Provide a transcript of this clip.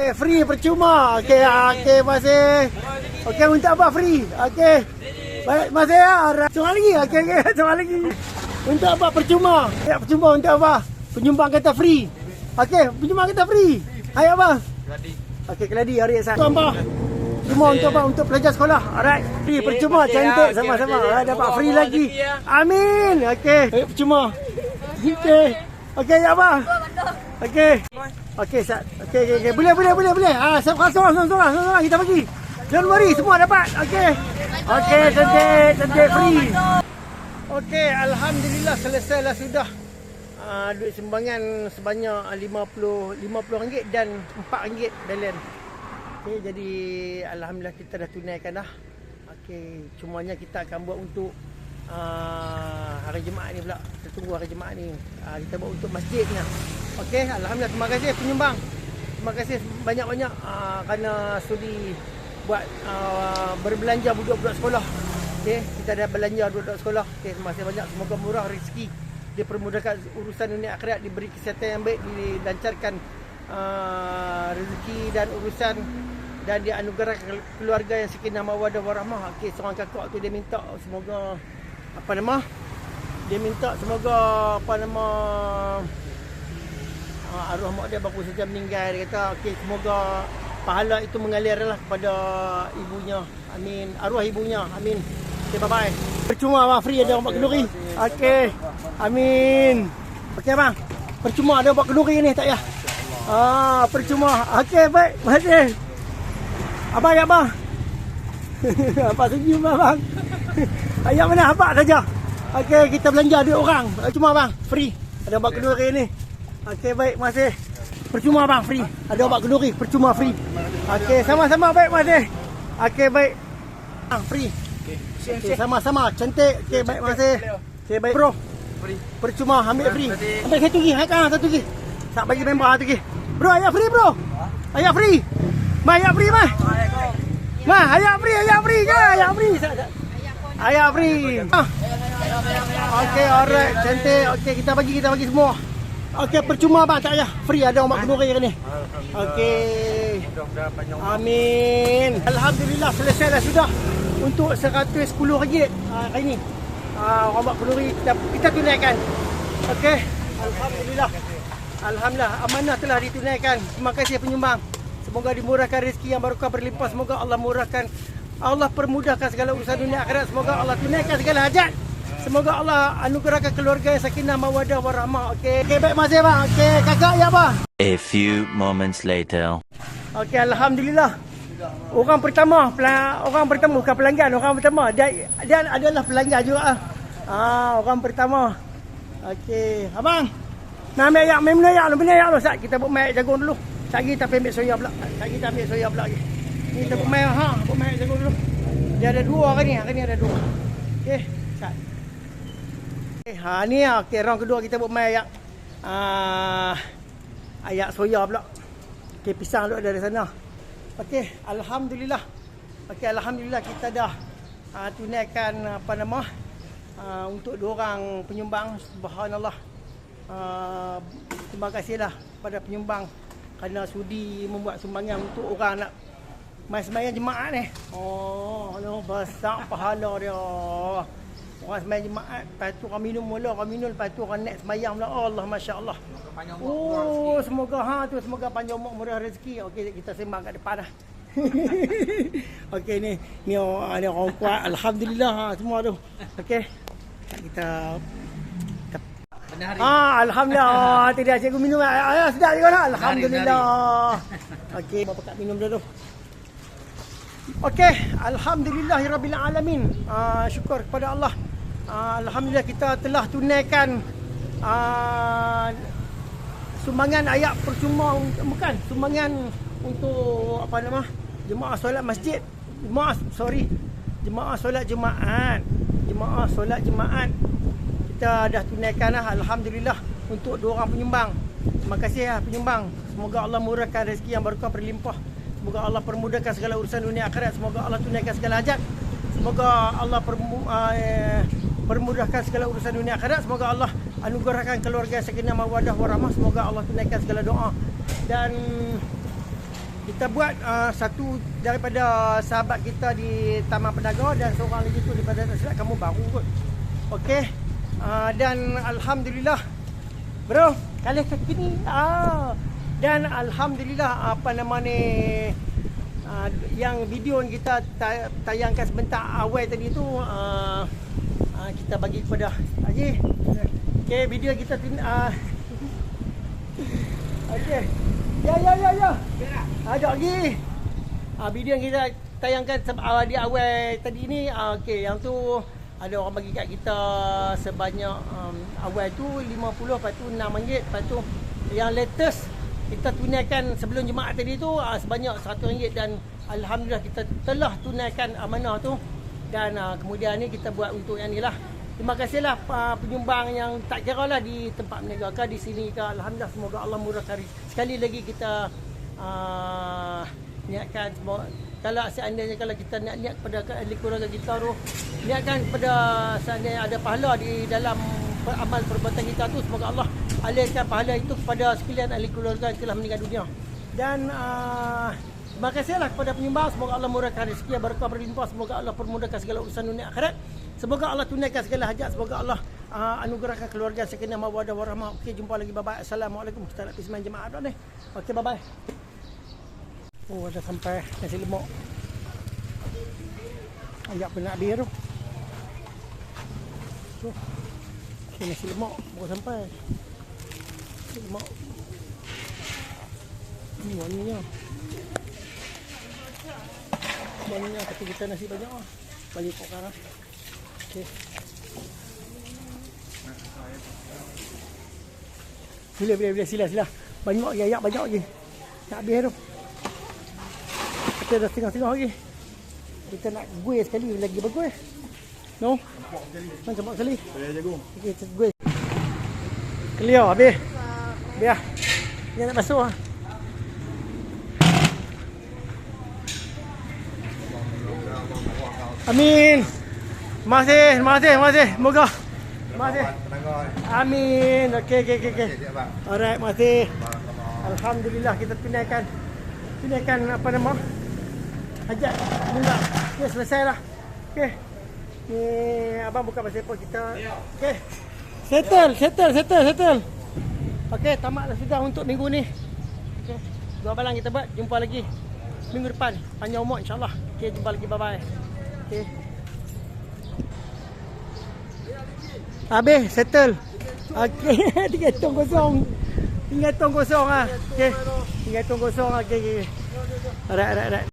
Free percuma. Okey, masih. Okey, untuk apa free? Okey. Baik, masih ya. Soal lagi. Okey, soal lagi. Untuk apa percuma? Ya, percuma untuk apa? Penyumbang kata free. Okey, penyumbang kata free. Hai apa? Keladi. Okey, keladi hari Esok. Untuk apa? Cuma untuk apa? Untuk pelajar sekolah. Alright. Free percuma, cantik sama-sama. Dapat free lagi. Amin. Okey, percuma. Okey. Okey, apa? Okey. Okey, Sat. Okey. Boleh. Seorang kita bagi. Don't worry, semua dapat. Okey. Okey, cantik free. Okey, alhamdulillah selesailah sudah. Duit sumbangan sebanyak RM50 dan RM4 balance. Okey, jadi alhamdulillah kita dah tunaikan dah. Okey, cumanya kita akan buat untuk hari Jumaat ni pula. Kita tunggu hari Jumaat ni. Kita buat untuk masjidnya. Okey, alhamdulillah, terima kasih penyumbang. Terima kasih banyak-banyak kerana sudi buat berbelanja budak-budak sekolah. Okey, kita dah belanja budak-budak sekolah. Okey, terima kasih banyak. Semoga murah rezeki, dipermudahkan urusan dunia akhirat, diberi kesihatan yang baik, dilancarkan rezeki dan urusan, dan dianugerahkan keluarga yang sakinah mawaddah warahmah. Okey, seorang kakak tu dia minta semoga arwah mak dia baru saja meninggal. Dia kata okey, semoga pahala itu mengalirlah kepada ibunya. Amin. Arwah ibunya. Amin. Okey, bye-bye. Percuma abang free ada buat kenduri. Okey. Amin. Okey bang. Percuma ada buat kenduri ni, tak payah. Percuma. Okey, baik. Terima kasih. Abang ya bang. Apa senyum abang. Ayat mana abang saja. Okey, kita belanja duit orang. Cuma bang, free. Ada buat kenduri ni. Okey, baik, terima kasih. Percuma bang, free. Ada buat kenduri, percuma free. Okey, sama-sama, baik, terima kasih. Okey, baik. Bang, free. Okey, sama-sama, cantik. Okey, baik, terima kasih. Okey, baik. Bro. Free. Percuma, ambil free. Ambil satu lagi, satu lagi. Tak bagi member satu lagi. Bro, ayat free, bro. Ayat free. Ayat free, mah. Ayat free ke? Ayat free. Ayat free. Okey, alright, cantik. Okey, kita bagi semua. Okey, percuma bang, tak payah. Free, ada orang kenduri hari ni. Okey. Amin. Alhamdulillah, selesailah sudah untuk RM110 hari ni. Orang buat kenduri kita tunaikan. Okey. Alhamdulillah, amanah telah ditunaikan. Terima kasih penyumbang. Semoga dimurahkan rezeki yang barokah berlimpah. Semoga Allah permudahkan segala urusan dunia akhirat. Semoga Allah tunaikan segala hajat. Semoga Allah anugerahkan keluarga yang sakinah mawaddah warahmah. Okey, baik, masih bang. Okey, kakak ya apa? A few moments later. Okey, alhamdulillah. Orang pertama bukan pelanggan, orang pertama. Dia adalah pelanggan juga. Orang pertama. Okey, abang. Nak ambil ayak, main benda ayak dulu. Kita buat main jagung dulu. Sekejap kita ambil soya pula. Lagi. Ni kita buat main jagung dulu. Dia ada dua hari ni ada dua. Okey, sat. Ni okey, round kedua kita buat main ayak soya pula. Okey, pisang dulu dari sana. Okey, alhamdulillah. Alhamdulillah kita dah tunaikan untuk dua orang penyumbang. Subhanallah. Terima kasihlah pada penyumbang kerana sudi membuat sumbangan untuk orang nak mai sembahyang jemaat ni. Besar pahala dia. Orang sembahyang jemaat, lepas tu orang minum mula, lepas tu orang naik sembahyang pula. Allah, masya-Allah. Semoga panjang umur, murah rezeki. Okey, kita sembang kat depan dah. Okey, ni orang kuat, alhamdulillah semua tu. Okey. Kita alhamdulillah. Tadi cikgu minum sedap juga nak. Alhamdulillah. Okey, bapa kat minum dulu. Okey, alhamdulillahirabbil alamin. Syukur kepada Allah. Alhamdulillah kita telah tunaikan sumbangan ayak percuma, bukan sumbangan untuk jemaah solat masjid. Jemaah solat Jumaat. Kita dah tunaikan lah, alhamdulillah, untuk dua orang penyumbang. Terima kasih penyumbang. Semoga Allah murahkan rezeki yang barokah berlimpah. Semoga Allah permudahkan segala urusan dunia akhirat. Semoga Allah tunaikan segala hajat. Semoga Allah permudahkan segala urusan dunia akhirat. Semoga Allah anugerahkan keluarga sakinah mawaddah warahmah. Semoga Allah tunaikan segala doa. Dan kita buat satu daripada sahabat kita di Taman Penaga dan seorang lagi tu daripada tak silap kamu baru kot. Okey. Dan alhamdulillah bro, kali kaki ni dan alhamdulillah apa nama ni yang video yang kita tayangkan sebentar awal tadi tu kita bagi kepada Haji. Okey, video kita okey. Ya. Ada lagi. Video yang kita tayangkan di awal tadi ni okey, yang tu ada orang bagi kat kita sebanyak awal tu 50, lepas tu RM6, lepas tu yang latest kita tunaikan sebelum Jumaat tadi tu sebanyak RM100 dan alhamdulillah kita telah tunaikan amanah tu dan kemudian ni kita buat untuk yang ni lah. Terima kasihlah penyumbang yang tak kira lah di tempat berniaga ke di sini ke, alhamdulillah semoga Allah murahkan. Sekali lagi kita niatkan kalau seandainya kalau kita niat kepada ahli keluarga kita tu, niatkan kepada seandainya ada pahala di dalam amal perbuatan kita tu, semoga Allah alihkan pahala itu kepada sekalian ahli keluarga yang telah meninggal dunia. Dan terima kasihlah kepada penyumbang, semoga Allah murahkan rezeki, berkah berlimpah, semoga Allah permudahkan segala urusan dunia akhirat, semoga Allah tunaikan segala hajat, semoga Allah anugerahkan keluarga sakinah mawaddah warahmah. Okey, jumpa lagi, bye bye. Assalamualaikum. Kita nak pergi sembang jemaah dah ni. Okey, bye bye. Oh, dah sampai nasi lemak. Agak pun nak habis tu. Okay, nasi lemak baru sampai. Nasi lemak. Ni wanginya. Wanginya tapi kita nasi banyak lah. Balik kok sekarang. Okay. Boleh. Sila. Banyak lagi, ayak banyak lagi. Nak habis tu. Kita dah setengah-setengah lagi. Kita nak gue sekali lagi bagus. No? Campak sekali. Boleh jagung. Okey, gue. Clear habis. Biar. Ni nak basuh ah. Amin. Terima kasih. Semoga. Terima kasih. Amin. Okey. Alright, terima kasih. Alhamdulillah kita tunaikan apa nama? Hajat bunga. Okey, selesai lah. Okey. Ni abang buka passport kita. Okey. Settle. Okey, tamatlah sudah untuk minggu ni. Okey. 2 balang kita buat. Jumpa lagi minggu depan. Panjang umur insya-Allah. Okey, jumpa lagi. Bye bye. Okey. Habis, settle. Okey, tinggal tong kosong ah. Okey. Tinggal tong kosong. Okey. Alright.